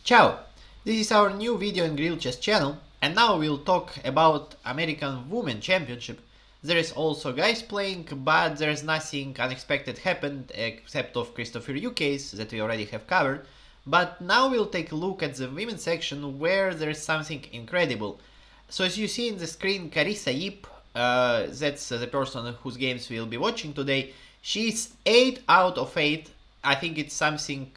Ciao! This is our new video and grill chess channel, and now we'll talk about American Women Championship. There is also guys playing, but there is nothing unexpected happened except of Christopher Yu case that we already have covered. But now we'll take a look at the women's section where there is something incredible. So as you see in the screen, Carissa Yip, that's the person whose games we'll be watching today. She's 8 out of 8. I think it's something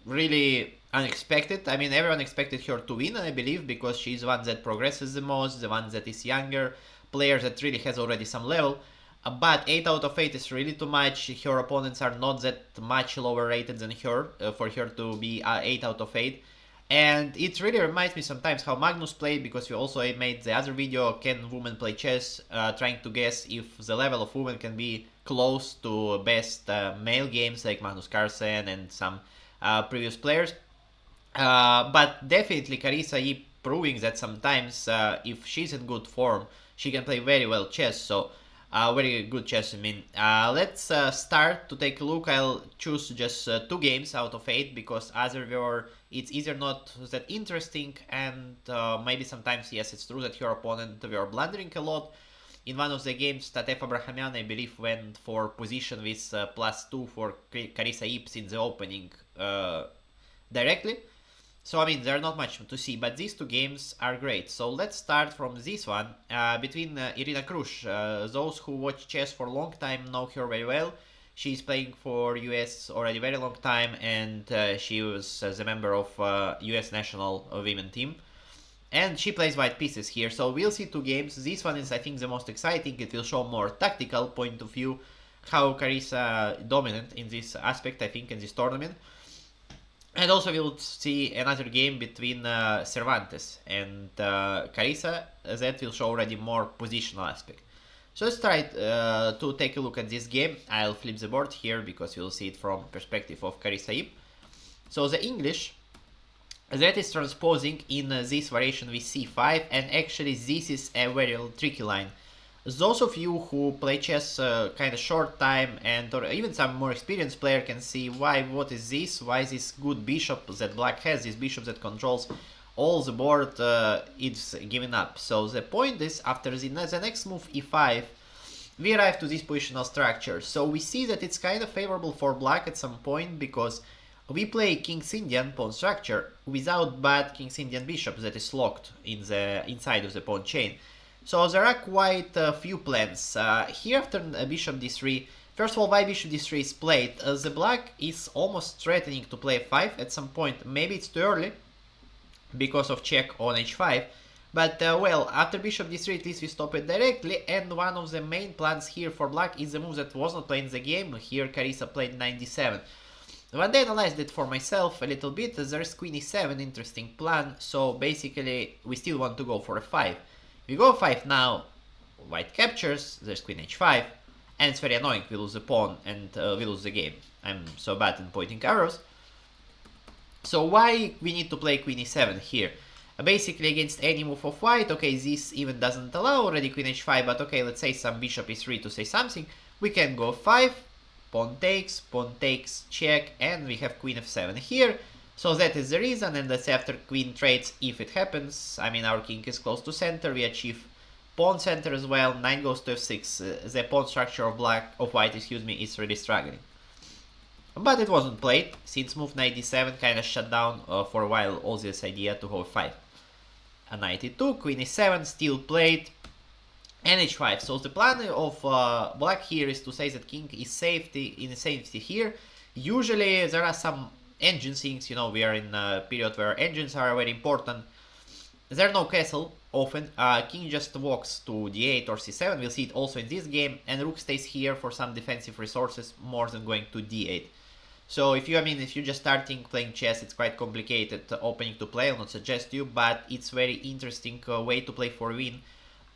really unexpected. I mean, everyone expected her to win, I believe, because she's one that progresses the most, the one that is younger, player that really has already some level. But 8 out of 8 is really too much. Her opponents are not that much lower rated than her for her to be 8 out of 8. And it really reminds me sometimes how Magnus played, because we also made the other video, can women play chess, trying to guess if the level of women can be close to best male games like Magnus Carlsen and some previous players. But definitely Carissa Yip proving that sometimes if she's in good form, she can play very well chess. So very good chess, I mean. Let's start to take a look. I'll choose just 2 games out of 8 because other were it's either not that interesting, and maybe sometimes, yes, it's true that your opponent were blundering a lot. In one of the games, Tatef Abrahamian, I believe, went for position with +2 for Carissa Yip in the opening directly. So, I mean, there's not much to see, but these 2 games are great. So let's start from this one between Irina Krush. Those who watch chess for a long time know her very well. She's playing for US already very long time, and she was the member of US national women team. And she plays white pieces here, so we'll see 2 games. This one is, I think, the most exciting. It will show more tactical point of view, how Carissa dominant in this aspect, I think, in this tournament. And also we'll see another game between Cervantes and Carissa that will show already more positional aspect. So let's try to take a look at this game. I'll flip the board here because you'll see it from perspective of Carissa Yip. So the English, that is transposing in this variation with c5, and actually this is a very tricky line. Those of you who play chess kind of short time, and or even some more experienced player can see what is this, why this good bishop that black has, this bishop that controls all the board, it's giving up. So the point is, after the next move e5, we arrive to this positional structure. So we see that it's kind of favorable for black at some point, because we play King's Indian pawn structure without bad King's Indian bishop that is locked in the inside of the pawn chain. So there are quite a few plans. Here after bishop d3, first of all, why bishop d3 is played? The black is almost threatening to play f5 at some point. Maybe it's too early because of check on h5. But well, after bishop d3 at least we stop it directly, and one of the main plans here for black is the move that was not played in the game. Here Carissa played 97. When I analyzed it for myself a little bit, there is queen e7, interesting plan. So basically we still want to go for f5. We go 5 now, white captures, there's queen h5, and it's very annoying, we lose the pawn and we lose the game. I'm so bad in pointing arrows. So why we need to play queen e7 here? Basically against any move of white, okay, this even doesn't allow already queen h5, but okay, let's say some bishop e3 to say something. We can go 5, pawn takes, check, and we have queen f7 here. So that is the reason, and let's say after queen trades, if it happens, I mean our king is close to center, we achieve pawn center as well, knight goes to f6, the pawn structure of white, is really struggling. But it wasn't played, since move knight d7 kind of shut down for a while all this idea to go 5. A knight e2, queen e7 still played, and h5. So the plan of black here is to say that king is in safety here. Usually there are some engine things, you know, we are in a period where engines are very important. There's no castle often, king just walks to d8 or c7, we'll see it also in this game, and rook stays here for some defensive resources more than going to d8. So if you're just starting playing chess, it's quite complicated opening to play, I'll not suggest you, but it's very interesting way to play for win.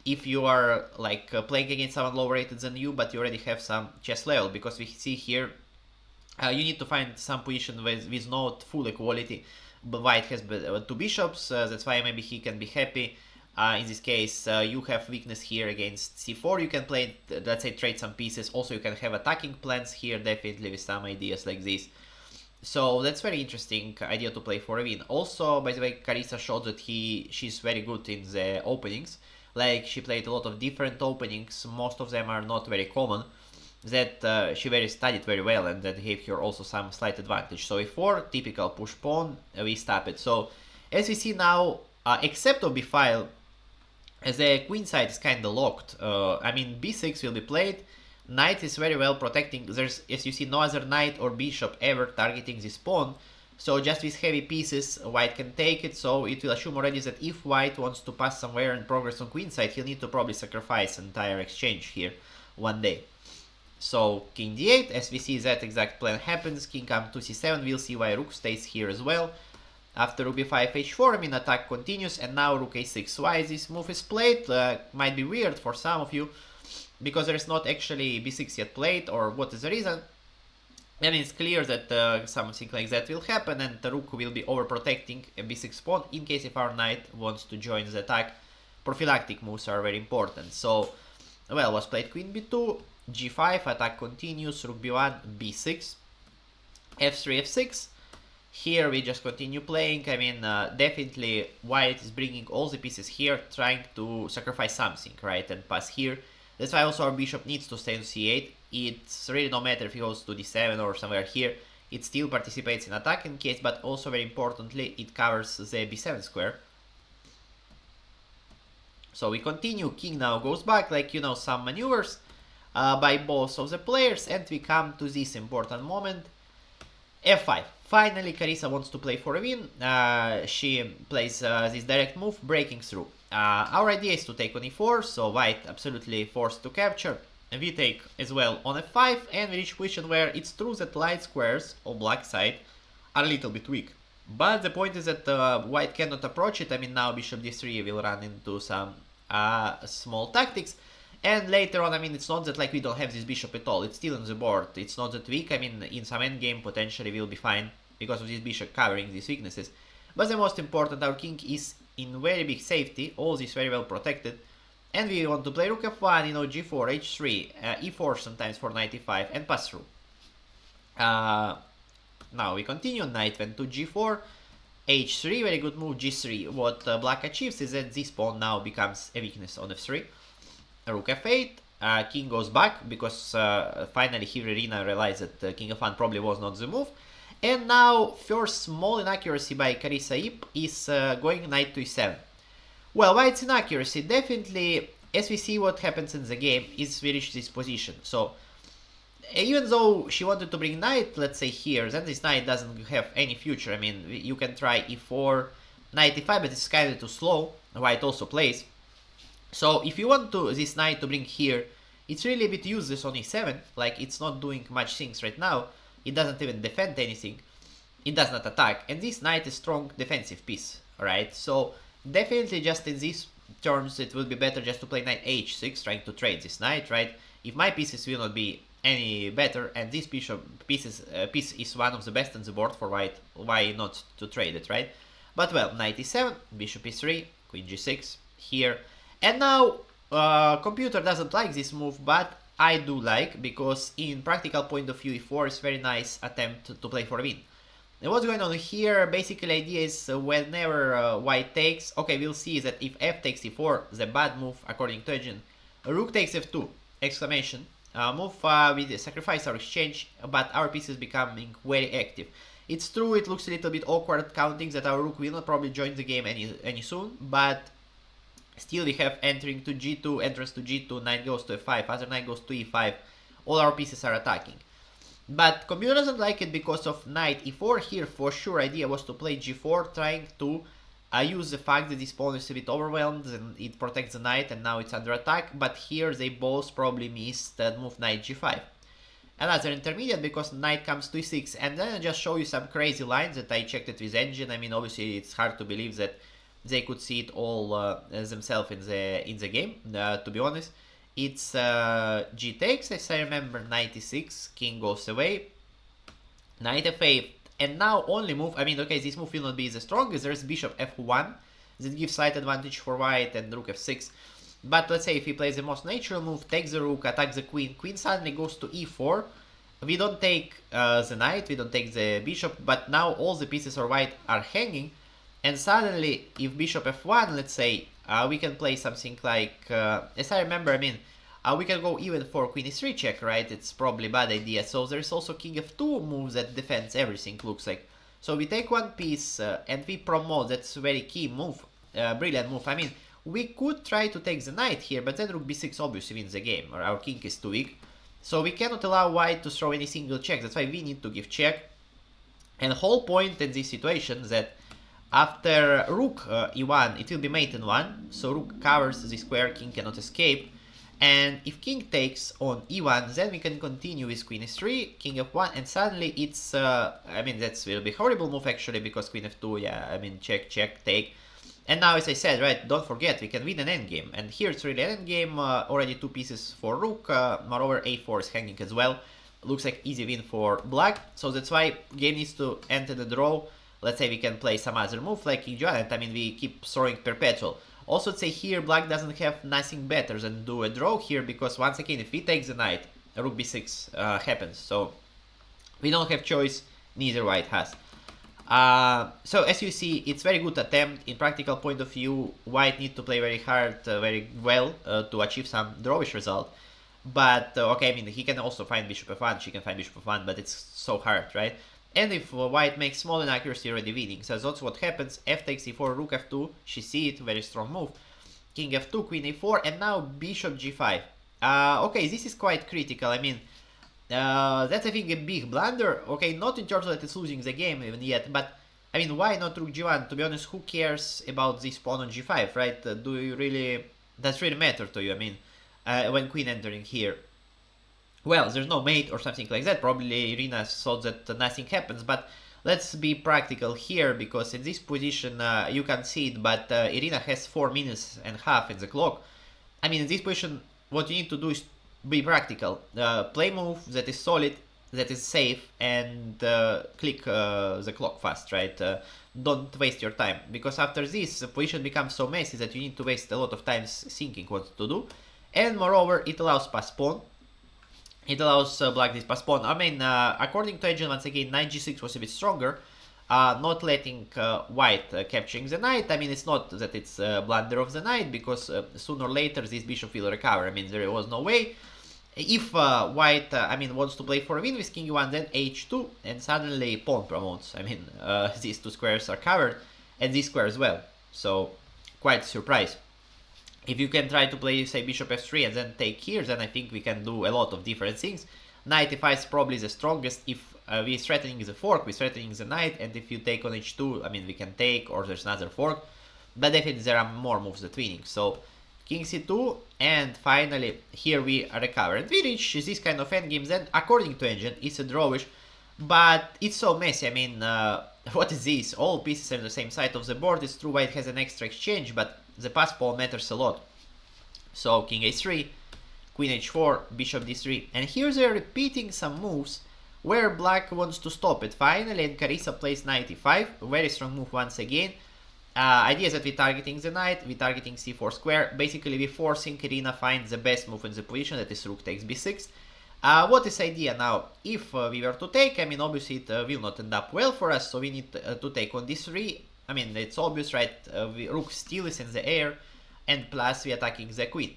If you are like playing against someone lower rated than you, but you already have some chess level, because we see here you need to find some position with not full equality. But white has 2 bishops, that's why maybe he can be happy. In this case, you have weakness here against c4. You can play, let's say, trade some pieces. Also, you can have attacking plans here, definitely with some ideas like this. So that's very interesting idea to play for a win. Also, by the way, Carissa showed that she's very good in the openings. Like, she played a lot of different openings, most of them are not very common, that she very studied very well, and that gave her also some slight advantage. So e4, typical push pawn, we stop it. So as we see now, except of b5, as the queen side is kind of locked. I mean, b6 will be played. Knight is very well protecting. There's, as you see, no other knight or bishop ever targeting this pawn. So just with heavy pieces, white can take it. So it will assume already that if white wants to pass somewhere and progress on queen side, he'll need to probably sacrifice entire exchange here one day. So king d8, as we see that exact plan happens. King comes to c7. We'll see why rook stays here as well. After rook b5 h4, I mean, attack continues, and now rook a6. Why this move is played? Might be weird for some of you, because there is not actually b6 yet played, or what is the reason? And it's clear that something like that will happen, and the rook will be overprotecting a b6 pawn in case if our knight wants to join the attack. Prophylactic moves are very important. So, well, was played queen b2, g5, attack continues, rook b1, b6, f3, f6. Here we just continue playing. I mean, definitely white is bringing all the pieces here, trying to sacrifice something, right, and pass here. That's why also our bishop needs to stay on c8. It's really no matter if he goes to d7 or somewhere here, it still participates in attacking case, but also very importantly, it covers the b7 square. So we continue, king now goes back, like, you know, some maneuvers by both of the players, and we come to this important moment, f5. Finally, Carissa wants to play for a win. She plays this direct move, breaking through. Our idea is to take on e4, so white absolutely forced to capture. We take as well on f5, and we reach position where it's true that light squares on black side are a little bit weak. But the point is that white cannot approach it. I mean, now bishop d3 will run into some small tactics. And later on, I mean, it's not that like we don't have this bishop at all. It's still on the board. It's not that weak. I mean, in some endgame, potentially we'll be fine because of this bishop covering these weaknesses. But the most important, our king is in very big safety. All this very well protected. And we want to play rook f1, you know, g4, h3, e4 sometimes for knight e5, and pass through. Now we continue, knight went to g4, h3, very good move, g3. What black achieves is that this pawn now becomes a weakness on f3. Rook f8, king goes back, because finally here Irina realized that king f1 probably was not the move. And now, first small inaccuracy by Carissa Yip is going knight to e7. Well, why it's inaccuracy? Definitely, as we see what happens in the game, is we reach this position. So, even though she wanted to bring knight, let's say here, then this knight doesn't have any future. I mean, you can try e4, knight e5, but it's kind of too slow. White also plays. So, if you want this knight to bring here, it's really a bit useless on e7. Like, it's not doing much things right now. It doesn't even defend anything. It does not attack. And this knight is strong defensive piece, alright? So, definitely just in these terms, it would be better just to play knight h6, trying to trade this knight, right? If my pieces will not be any better, and this piece is one of the best on the board for white, why not to trade it, right? But well, knight e7, bishop e3, queen g6, here. And now, computer doesn't like this move, but I do like, because in practical point of view, e4 is very nice attempt to play for a win. And what's going on here, basically idea is whenever white takes, okay, we'll see that if f takes e4, the bad move according to Ejin, rook takes f2, exclamation, move, we sacrifice our exchange, but our piece is becoming very active. It's true, it looks a little bit awkward counting that our rook will not probably join the game any soon, but still we have entering to g2, entrance to g2, knight goes to f5, other knight goes to e5, all our pieces are attacking. But computer doesn't like it because of knight e4 here. For sure idea was to play g4, trying to use the fact that this pawn is a bit overwhelmed and it protects the knight and now it's under attack. But here they both probably missed that move knight g5. Another intermediate because knight comes to e6. And then I just show you some crazy lines that I checked it with engine. I mean, obviously it's hard to believe that they could see it all themselves in the game, to be honest. It's g takes, as I remember, knight e6, king goes away, knight f8, and now only move, I mean, okay, this move will not be the strongest, there's bishop f1, that gives slight advantage for white, and rook f6, but let's say if he plays the most natural move, takes the rook, attacks the queen, queen suddenly goes to e4, we don't take the knight, we don't take the bishop, but now all the pieces of white are hanging, and suddenly if bishop f1, let's say, we can play something like, as I remember, I mean, we can go even for queen e3 check, right? It's probably a bad idea. So there's also king f2 move that defends everything, looks like. So we take one piece and we promote. That's a very key move, brilliant move. I mean, we could try to take the knight here, but then rook b6 obviously wins the game, or our king is too weak. So we cannot allow white to throw any single check. That's why we need to give check. And the whole point in this situation is that after rook e1, it will be mate in 1. So rook covers the square, king cannot escape. And if king takes on e1, then we can continue with queen s3, king f1, and suddenly it's, I mean, that will be horrible move actually, because queen f2, yeah, I mean, check, check, take. And now, as I said, right, don't forget, we can win an endgame. And here it's really an endgame, already 2 pieces for rook, moreover a4 is hanging as well. Looks like easy win for black, so that's why game needs to enter the draw. Let's say we can play some other move like king g1, I mean, we keep throwing perpetual. Also, let's say here black doesn't have nothing better than do a draw here, because once again, if we take the knight, rook b6 happens, so we don't have choice, neither white has. So as you see, it's very good attempt. In practical point of view, white need to play very hard, very well to achieve some drawish result. But okay, I mean, he can also find bishop f1, she can find bishop f1, but it's so hard, right? And if white makes small inaccuracy, already winning. So that's what happens. F takes e4, rook f2, she see it, very strong move. King f2, queen a4, and now bishop g5. Okay, this is quite critical. I mean, that's I think a big blunder. Okay, not in terms of that it's losing the game even yet, but I mean, why not rook g1? To be honest, who cares about this pawn on g5, right? Do you really, does really matter to you? I mean, when queen entering here. Well, there's no mate or something like that. Probably Irina thought that nothing happens, but let's be practical here, because in this position you can see it, but Irina has 4 minutes and a half in the clock. I mean, in this position, what you need to do is be practical. Play move that is solid, that is safe, and click the clock fast, right? Don't waste your time, because after this, the position becomes so messy that you need to waste a lot of time thinking what to do. And moreover, it allows pass pawn. It allows black this pass pawn. I mean, according to agent, once again, knight g6 was a bit stronger, not letting white capturing the knight. I mean, it's not that it's a blunder of the knight, because sooner or later this bishop will recover. I mean, there was no way. If white, I mean, wants to play for a win with king e1, then h2, and suddenly pawn promotes. I mean, these 2 squares are covered, and this square as well. So, quite a surprise. If you can try to play, say, bishop f3 and then take here, then I think we can do a lot of different things. Knight f5 is probably the strongest. If we're threatening the fork, we're threatening the knight, and if you take on h2, I mean, we can take, or there's another fork. But definitely there are more moves that winning. So, king c2, and finally, here we recover. And we reach this kind of endgames, and according to engine, it's a drawish, but it's so messy. I mean, what is this? All pieces are on the same side of the board. It's true white has an extra exchange, but the pass pawn matters a lot. So king a3, queen h4, bishop d3, and here they're repeating some moves where black wants to stop it. Finally, and Carissa plays knight e5, very strong move once again. Idea is that we're targeting the knight, we're targeting c4 square. Basically, we're forcing Irina find the best move in the position, that is rook takes b6. What is idea now? If we were to take, I mean, obviously it will not end up well for us, so we need to take on d3. I mean, it's obvious, right? Rook still is in the air, and plus we attacking the queen.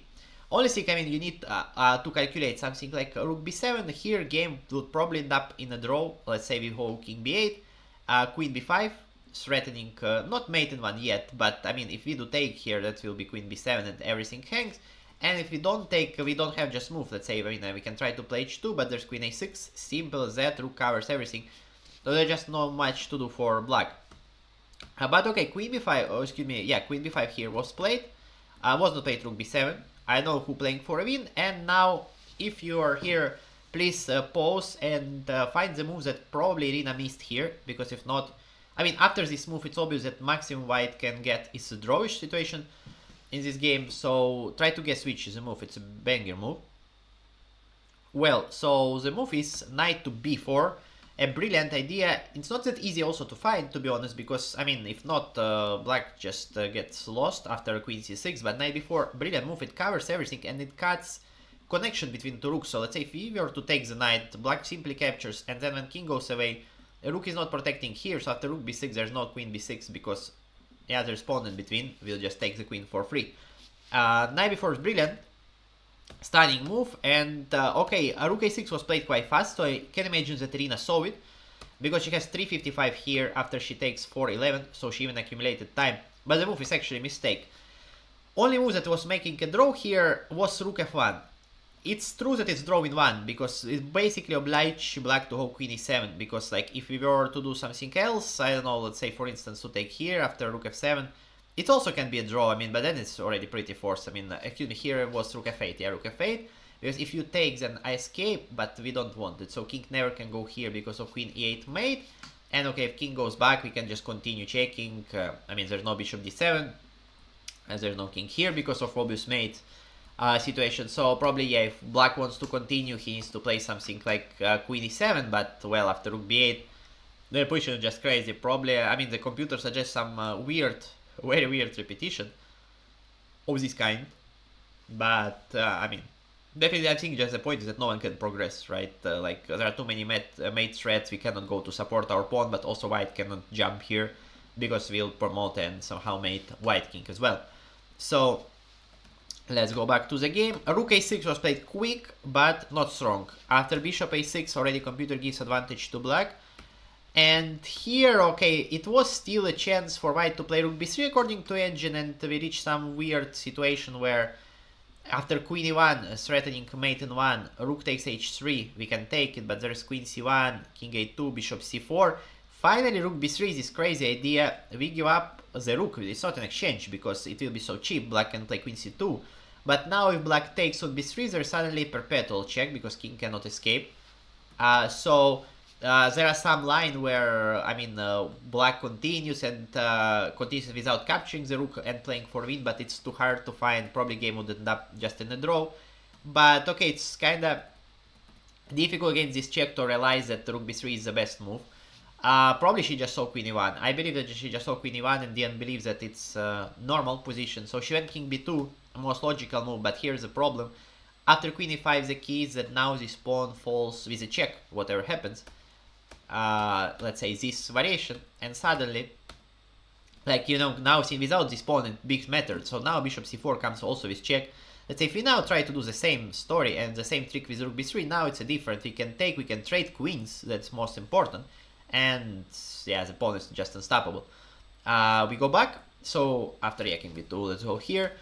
Only thing, I mean, you need to calculate something like rook b7. Here, game would probably end up in a draw. Let's say we hold king b8, queen b5, threatening not mate in 1 yet, but I mean, if we do take here, that will be queen b7 and everything hangs. And if we don't take, we don't have just move. Let's say, I mean, we can try to play h2, but there's queen a6, simple as that. Rook covers everything, so there's just not much to do for black. But okay, queen b5, oh, excuse me, yeah, queen b5 here was played, was not played rook b7. I know who playing for a win, and now, if you are here, please pause and find the moves that probably Irina missed here, because if not, I mean, after this move, it's obvious that maximum white can get is a drawish situation in this game, so try to guess which is the move. It's a banger move. Well, so the move is knight to b4, a brilliant idea. It's not that easy also to find, to be honest, because, I mean, if not, black just gets lost after queen c6, but knight b4, brilliant move. It covers everything, and it cuts connection between two rooks. So let's say if we were to take the knight, black simply captures, and then when king goes away, a rook is not protecting here, so after rook b6 there's no queen b6 because yeah, there's pawn in between, we'll just take the queen for free. Knight b4 is brilliant, stunning move, and okay, rook a6 was played quite fast, so I can imagine that Irina saw it, because she has 355 here after she takes 411, so she even accumulated time, but the move is actually a mistake. Only move that was making a draw here was rook f1. It's true that it's drawing one, because it basically obliged black to hold queen e7, because like if we were to do something else, I don't know, let's say for instance to take here after rook f7, it also can be a draw, I mean, but then it's already pretty forced. I mean, excuse me, here it was rook f8, yeah, rook f8, because if you take then I escape, but we don't want it, so king never can go here because of queen e8 mate, and okay, if king goes back, we can just continue checking, I mean, there's no bishop d7, as there's no king here because of obvious mate situation, so probably, yeah, if black wants to continue, he needs to play something like queen e7, but, well, after rook b8, the position is just crazy, probably, I mean, the computer suggests some weird, very weird repetition of this kind, but, I mean, definitely I think just the point is that no one can progress, right, like, there are too many mate threats, we cannot go to support our pawn, but also white cannot jump here, because we'll promote and somehow mate white king as well. So let's go back to the game. Rook a6 was played quick, but not strong. After bishop a6, already computer gives advantage to black. And here, okay, it was still a chance for white to play rook b3 according to engine, and we reached some weird situation where after queen e1, threatening mate in 1, rook takes h3, we can take it, but there's queen c1, king a2, bishop c4. Finally, rook b3 is this crazy idea, we give up the rook, it's not an exchange because it will be so cheap, black can play queen c2. But now if black takes rook b3, there's suddenly a perpetual check because king cannot escape. There are some line where, I mean, black continues and continues without capturing the rook and playing for win, but it's too hard to find, probably game would end up just in a draw. But okay, it's kinda difficult against this check to realize that rook b3 is the best move. Probably she just saw queen e1. I believe that she just saw queen e1 and didn't believe that it's normal position. So she went king b2, most logical move, but here's the problem. After queen e5, the key is that now this pawn falls with a check, whatever happens. Let's say this variation, and suddenly, like, you know, now seen without this pawn it big mattered. So now bishop c4 comes also with check. Let's say if we now try to do the same story and the same trick with rook b3, now it's a different. We can take, we can trade queens, that's most important. And yeah, the pawn is just unstoppable. We go back, so after king b2, let's go here.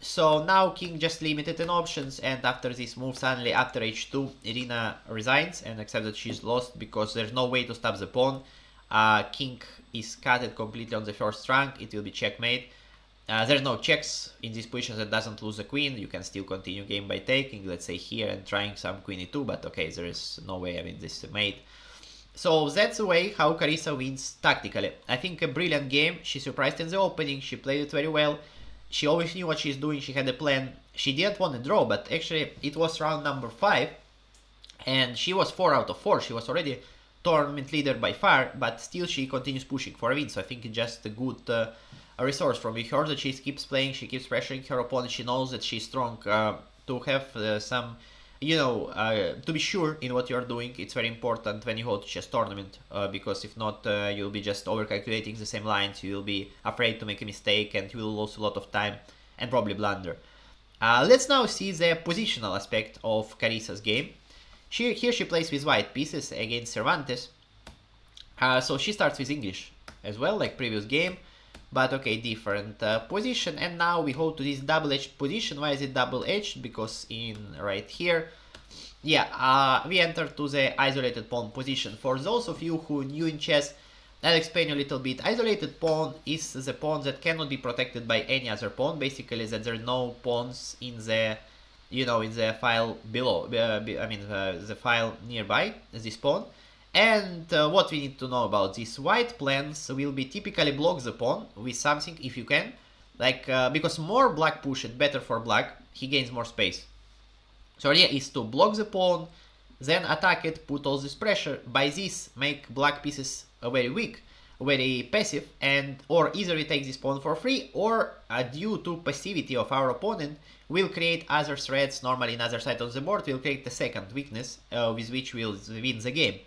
So now king just limited in options, and after this move, suddenly after h2, Irina resigns and accepts that she's lost because there's no way to stop the pawn. King is cutted completely on the first rank, it will be checkmate. There's no checks in this position that doesn't lose the queen, you can still continue game by taking, let's say here, and trying some queen e2, but okay, there is no way, I mean, this is mate. So that's the way how Carissa wins tactically. I think a brilliant game, she surprised in the opening, she played it very well. She always knew what she's doing, she had a plan. She didn't want to draw, but actually it was round number 5. And she was 4 out of 4. She was already tournament leader by far, but still she continues pushing for a win. So I think it's just a good resource from her that she keeps playing, she keeps pressuring her opponent. She knows that she's strong to have some, you know, to be sure in what you're doing. It's very important when you hold chess tournament, because if not, you'll be just overcalculating the same lines, you'll be afraid to make a mistake, and you will lose a lot of time and probably blunder. Let's now see the positional aspect of Carissa's game. Here she plays with white pieces against Cervantes, so she starts with English as well, like previous game. But okay, different position, and now we hold to this double-edged position. Why is it double-edged? Because in right here, yeah, we enter to the isolated pawn position. For those of you who are new in chess, I'll explain a little bit. Isolated pawn is the pawn that cannot be protected by any other pawn. Basically, that there are no pawns in the, you know, in the file below. The file nearby this pawn. And what we need to know about these white plans will be typically block the pawn with something if you can, like because more black push it, better for black, he gains more space. So the idea is to block the pawn, then attack it, put all this pressure, by this make black pieces very weak. very passive, and or either we take this pawn for free, or due to passivity of our opponent, we'll create other threats normally in other side of the board. We'll create the second weakness with which we'll win the game.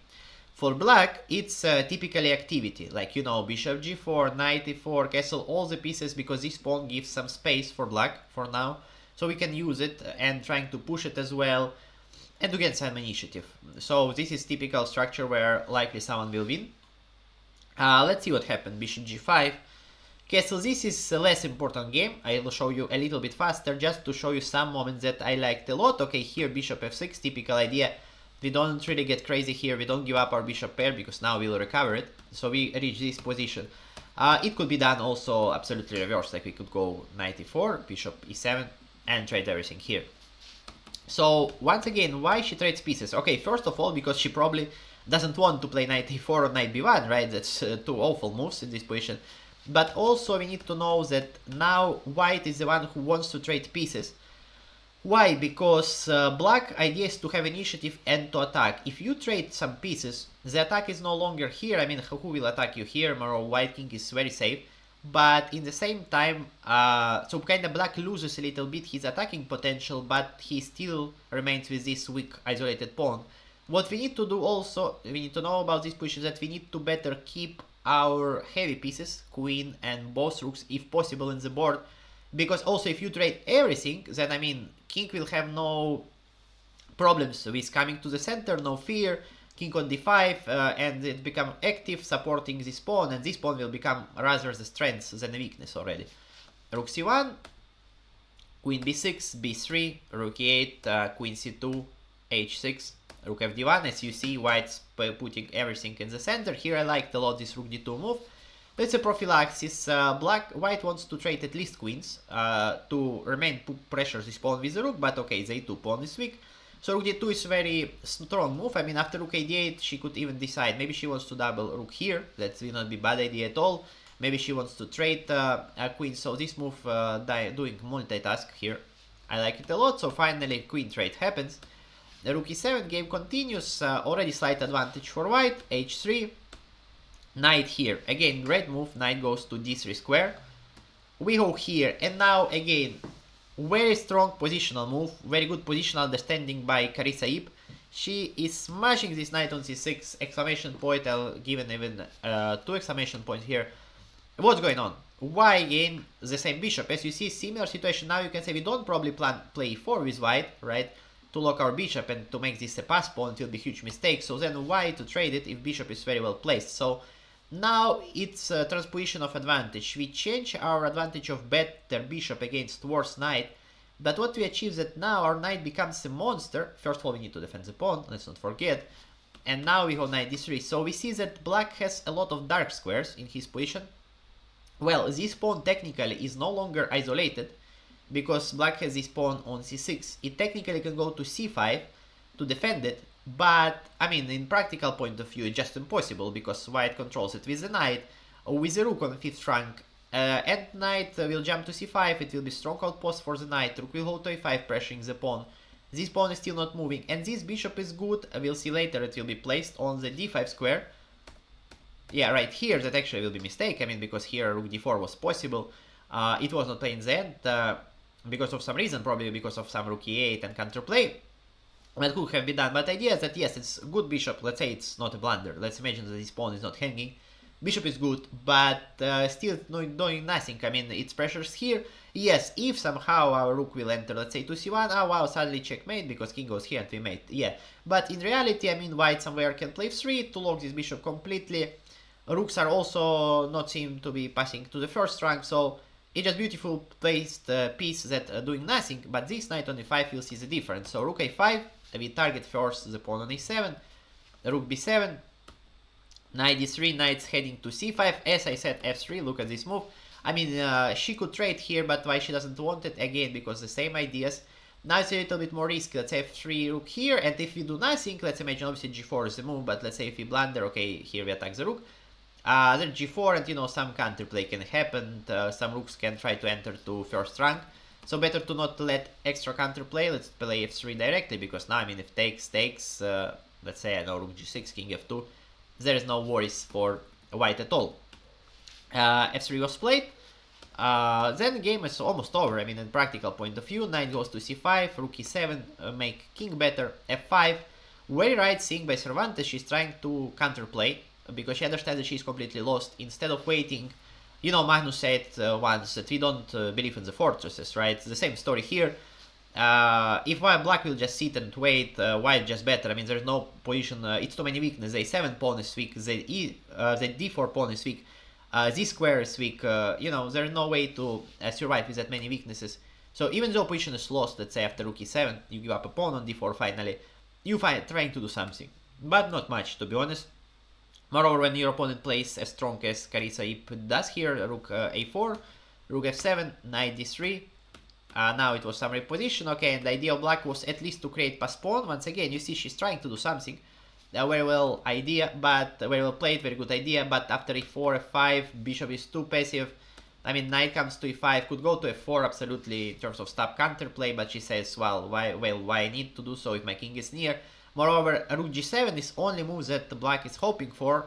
For black, it's typically activity, like, you know, bishop g4, knight e4, castle, all the pieces, because this pawn gives some space for black for now, so we can use it and trying to push it as well and to get some initiative. So this is typical structure where likely someone will win. Let's see what happened. Bishop g5. Okay, so this is a less important game. I will show you a little bit faster just to show you some moments that I liked a lot. Okay, here bishop f6, typical idea. We don't really get crazy here. We don't give up our bishop pair because now we'll recover it. So we reach this position. It could be done also absolutely reversed. Like we could go knight e4, bishop e7, and trade everything here. So once again, why she trades pieces? Okay, first of all, because she probably doesn't want to play knight e4 or knight b1, right? That's two awful moves in this position. But also we need to know that now white is the one who wants to trade pieces. Why? Because black idea is to have initiative and to attack. If you trade some pieces, the attack is no longer here. I mean, who will attack you here? Moreover, white king is very safe. But in the same time, so kind of black loses a little bit his attacking potential, but he still remains with this weak isolated pawn. What we need to do also, we need to know about this position, that we need to better keep our heavy pieces, queen and both rooks, if possible, in the board. Because also if you trade everything, then I mean, king will have no problems with coming to the center, no fear. King on d5, and it become active, supporting this pawn, and this pawn will become rather the strength than a weakness already. Rook c1, queen b6, b3, rook e8, queen c2, h6, rook fd1. As you see, white's putting everything in the center. Here I liked a lot this rook d2 move. It's a prophylaxis. White wants to trade at least queens to remain pressure this pawn with the rook, but okay, the e2 pawn is weak. So rook d2 is a very strong move. I mean, after rook a8, she could even decide. Maybe she wants to double rook here. That will not be a bad idea at all. Maybe she wants to trade a queen. So this move doing multitask here. I like it a lot. So finally, queen trade happens. The rook e7 game continues. Already slight advantage for white. h3. Knight here. Again, great move. Knight goes to d3 square. We go here. And now, again, very strong positional move, very good positional understanding by Carissa Yip. She is smashing this knight on c6, exclamation point. I'll give it even 2 exclamation points here. What's going on? Why again the same bishop? As you see, similar situation. Now you can say we don't probably plan play e4 with white, right? To lock our bishop and to make this a pass pawn, it will be a huge mistake. So then why to trade it if bishop is very well placed? So now it's a transposition of advantage. We change our advantage of better bishop against worse knight. But what we achieve is that now our knight becomes a monster. First of all, we need to defend the pawn, let's not forget. And now we go knight d3. So we see that black has a lot of dark squares in his position. Well, this pawn technically is no longer isolated, because black has this pawn on c6. It technically can go to c5 to defend it, but I mean, in practical point of view, it's just impossible because white controls it with the knight, or with the rook on the 5th rank. And knight will jump to c5, it will be strong outpost for the knight, rook will go to a5, pressuring the pawn. This pawn is still not moving, and this bishop is good. We'll see later it will be placed on the d5 square. Yeah, right here that actually will be a mistake, I mean, because here rook d4 was possible. It was not played in the end, because of some reason, probably because of some rook e8 and counterplay. That could have been done, but the idea is that yes, it's good bishop, let's say it's not a blunder. Let's imagine that this pawn is not hanging. Bishop is good, but still doing nothing. I mean, it's pressures here. Yes, if somehow our rook will enter, let's say, to c1, oh wow, suddenly checkmate, because king goes here and we mate. Yeah, but in reality, I mean, white somewhere can play f3 to lock this bishop completely. Rooks are also not seem to be passing to the first rank, so it's just beautiful placed piece that doing nothing, but this knight on e5 will see the difference. So rook a5, we target first the pawn on e7, rook b7, knight d3, knight's heading to c5, as I said f3, look at this move. I mean, she could trade here, but why she doesn't want it? Again, because the same ideas. Now it's a little bit more risky. Let's say f3 rook here, and if we do nothing, let's imagine obviously g4 is the move, but let's say if we blunder, okay, here we attack the rook. Then g4, and you know, some counterplay can happen, some rooks can try to enter to first rank. So better to not let extra counterplay, let's play f3 directly, because now, I mean, if takes, let's say, I know, rook g6, king f2, there is no worries for white at all. F3 was played. Then the game is almost over. I mean, in practical point of view, knight goes to c5, rook e7, make king better, f5. Very right thing by Cervantes, she's trying to counterplay, because she understands that she's completely lost. Instead of waiting, you know, Magnus said once that we don't believe in the fortresses, right? It's the same story here. If black will just sit and wait, white just better. I mean, there's no position, it's too many weaknesses. The a7 pawn is weak, the d4 pawn is weak, this square is weak, you know, there's no way to survive with that many weaknesses. So even though position is lost, let's say after rook e7, you give up a pawn on d4 finally, you find trying to do something, but not much, to be honest. Moreover, when your opponent plays as strong as Carissa Yip does here, rook a4, rook f7, knight d3, now it was some reposition, okay, and the idea of black was at least to create pass pawn. Once again, you see she's trying to do something, very well idea, but very well played, very good idea, but after e4, f5, bishop is too passive. I mean, knight comes to e5, could go to f4 absolutely in terms of stop counterplay, but she says, well, why I need to do so if my king is near? Moreover, rook g7 is only move that black is hoping for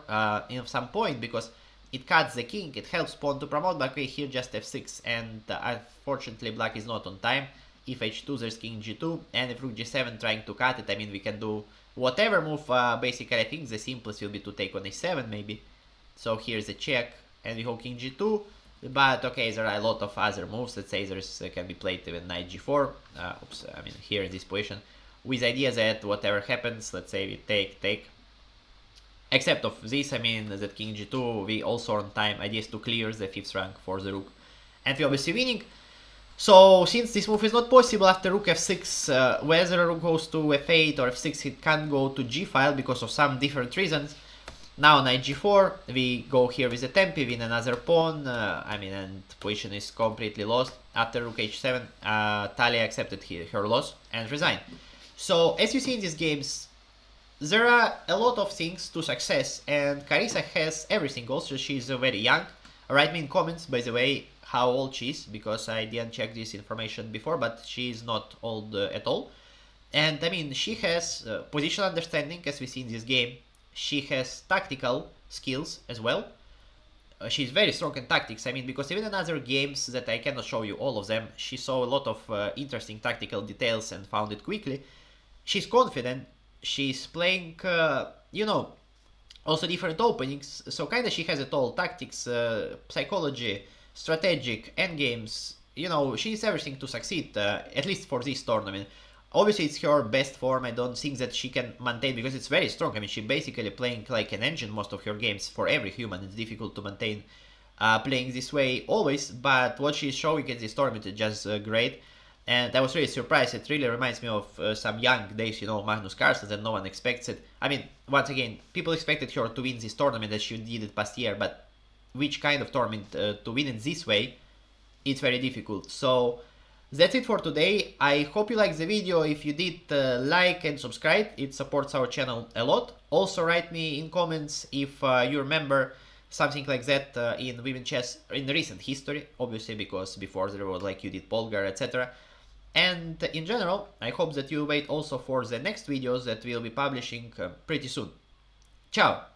in some point, because it cuts the king, it helps pawn to promote, but okay, here just f6, and unfortunately black is not on time. If h2, there's king g2, and if rook g7 trying to cut it, I mean, we can do whatever move, basically I think the simplest will be to take on a7 maybe. So here's a check, and we hold king g2. But okay, there are a lot of other moves. Let's say there's can be played even knight g4. Oops, I mean here in this position, with the idea that whatever happens, let's say we take. Except of this, I mean that king g2, we also on time. Idea is to clear the 5th rank for the rook, and we obviously winning. So since this move is not possible after rook f6, whether rook goes to f8 or f6, it can't go to g file because of some different reasons. Now knight g4, we go here with a tempi, win another pawn, I mean, and position is completely lost. After rook h7, Talia accepted her loss and resigned. So as you see in these games, there are a lot of things to success, and Carissa has everything also. She's very young. Write me in comments, by the way, how old she is, because I didn't check this information before, but she is not old at all. And I mean, she has position understanding, as we see in this game. She has tactical skills as well. She's very strong in tactics, I mean, because even in other games that I cannot show you all of them, she saw a lot of interesting tactical details and found it quickly. She's confident, she's playing, you know, also different openings, so kinda she has it all: tactics, psychology, strategic, endgames, you know, she needs everything to succeed, at least for this tournament. Obviously, it's her best form. I don't think that she can maintain, because it's very strong. I mean, she's basically playing like an engine most of her games. For every human, it's difficult to maintain playing this way always, but what she's showing in this tournament is just great. And I was really surprised. It really reminds me of some young days, you know, Magnus Carlsen, and no one expects it. I mean, once again, people expected her to win this tournament as she did it past year, but which kind of tournament to win it this way, it's very difficult. So that's it for today. I hope you liked the video. If you did, like and subscribe. It supports our channel a lot. Also write me in comments if you remember something like that in women chess in recent history, obviously, because before there was like Judith Polgar, etc. And in general, I hope that you wait also for the next videos that we'll be publishing pretty soon. Ciao!